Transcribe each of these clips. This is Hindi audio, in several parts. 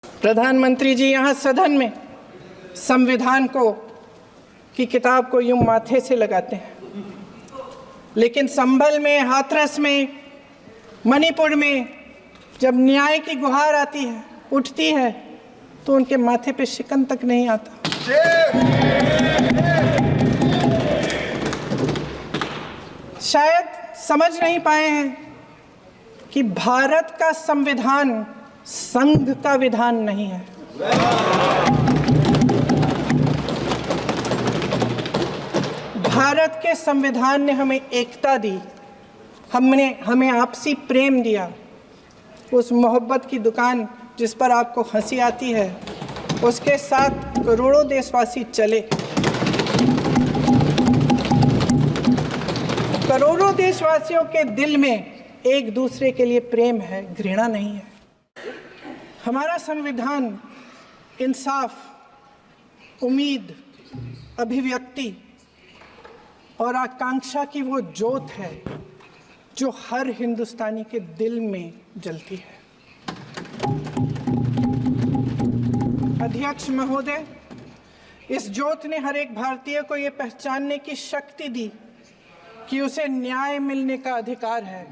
प्रधानमंत्री जी यहाँ सदन में संविधान की किताब को यूं माथे से लगाते हैं, लेकिन संभल में, हाथरस में, मणिपुर में जब न्याय की गुहार आती है, उठती है, तो उनके माथे पे शिकन तक नहीं आता। शायद समझ नहीं पाए हैं कि भारत का संविधान संघ का विधान नहीं है। भारत के संविधान ने हमें एकता दी, हमें आपसी प्रेम दिया। उस मोहब्बत की दुकान जिस पर आपको हंसी आती है, उसके साथ करोड़ों देशवासी चले। करोड़ों देशवासियों के दिल में एक दूसरे के लिए प्रेम है, घृणा नहीं है। हमारा संविधान इंसाफ, उम्मीद, अभिव्यक्ति और आकांक्षा की वो ज्योत है जो हर हिंदुस्तानी के दिल में जलती है। अध्यक्ष महोदय, इस ज्योत ने हर एक भारतीय को ये पहचानने की शक्ति दी कि उसे न्याय मिलने का अधिकार है,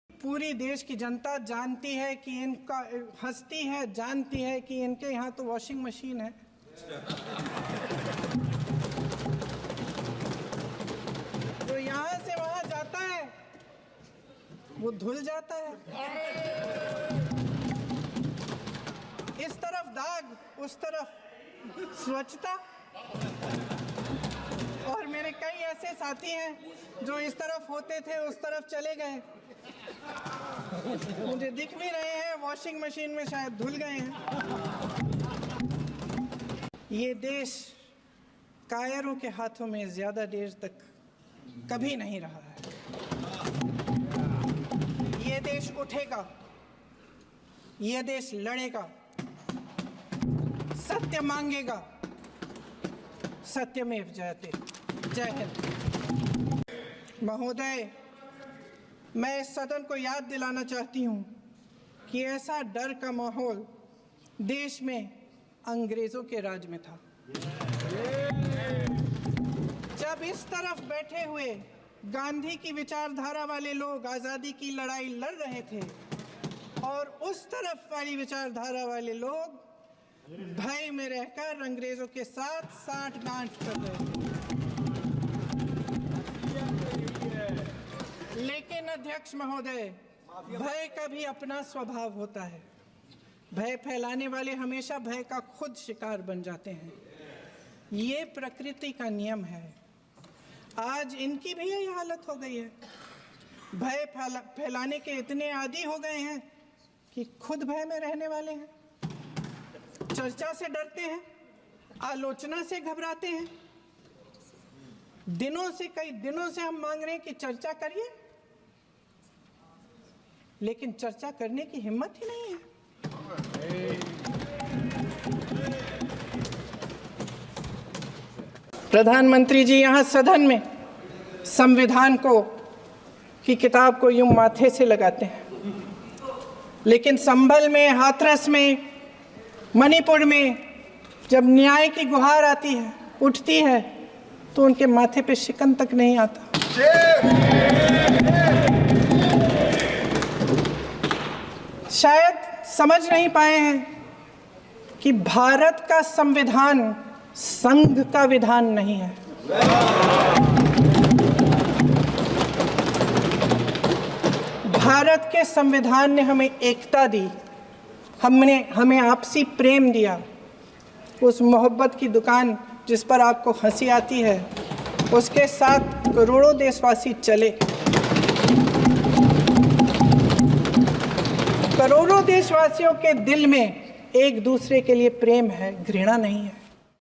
पूरी देश की जनता जानती है कि इनका, हंसती है, जानती है कि इनके यहाँ तो वॉशिंग मशीन है। तो यहाँ से वहाँ जाता है, वो धुल जाता है। इस तरफ दाग, उस तरफ स्वच्छता। और मेरे कई ऐसे साथी हैं जो इस तरफ होते थे, उस तरफ चले गए। मुझे दिख भी रहे हैं, वॉशिंग मशीन में शायद धुल गए हैं। ये देश कायरों के हाथों में ज्यादा देर तक कभी नहीं रहा है। ये देश उठेगा, ये देश लड़ेगा, सत्य मांगेगा, सत्यमेव जयते। जय हिंद। महोदय, मैं इस सदन को याद दिलाना चाहती हूँ कि ऐसा डर का माहौल देश में अंग्रेजों के राज में था। जब इस तरफ बैठे हुए गांधी की विचारधारा वाले लोग आज़ादी की लड़ाई लड़ रहे थे और उस तरफ वाली विचारधारा वाले लोग भय में रहकर अंग्रेजों के साथ साठ-गांठ कर रहे थे। लेकिन अध्यक्ष महोदय, भय का भी अपना स्वभाव होता है। भय फैलाने वाले हमेशा भय का खुद शिकार बन जाते हैं। ये प्रकृति का नियम है। आज इनकी भी यही हालत हो गई है। भय फैलाने के इतने आदी हो गए हैं कि खुद भय में रहने वाले हैं। चर्चा से डरते हैं, आलोचना से घबराते हैं। कई दिनों से हम मांग रहे हैं कि चर्चा करिए, लेकिन चर्चा करने की हिम्मत ही नहीं है। प्रधानमंत्री जी यहाँ सदन में संविधान की किताब को यूं माथे से लगाते हैं, लेकिन संभल में, हाथरस में, मणिपुर में जब न्याय की गुहार आती है, उठती है, तो उनके माथे पे शिकन तक नहीं आता। शायद समझ नहीं पाए हैं कि भारत का संविधान संघ का विधान नहीं है। भारत के संविधान ने हमें एकता दी, हमें आपसी प्रेम दिया। उस मोहब्बत की दुकान जिस पर आपको हंसी आती है, उसके साथ करोड़ों देशवासी चले। करोड़ों देशवासियों के दिल में एक दूसरे के लिए प्रेम है, घृणा नहीं है।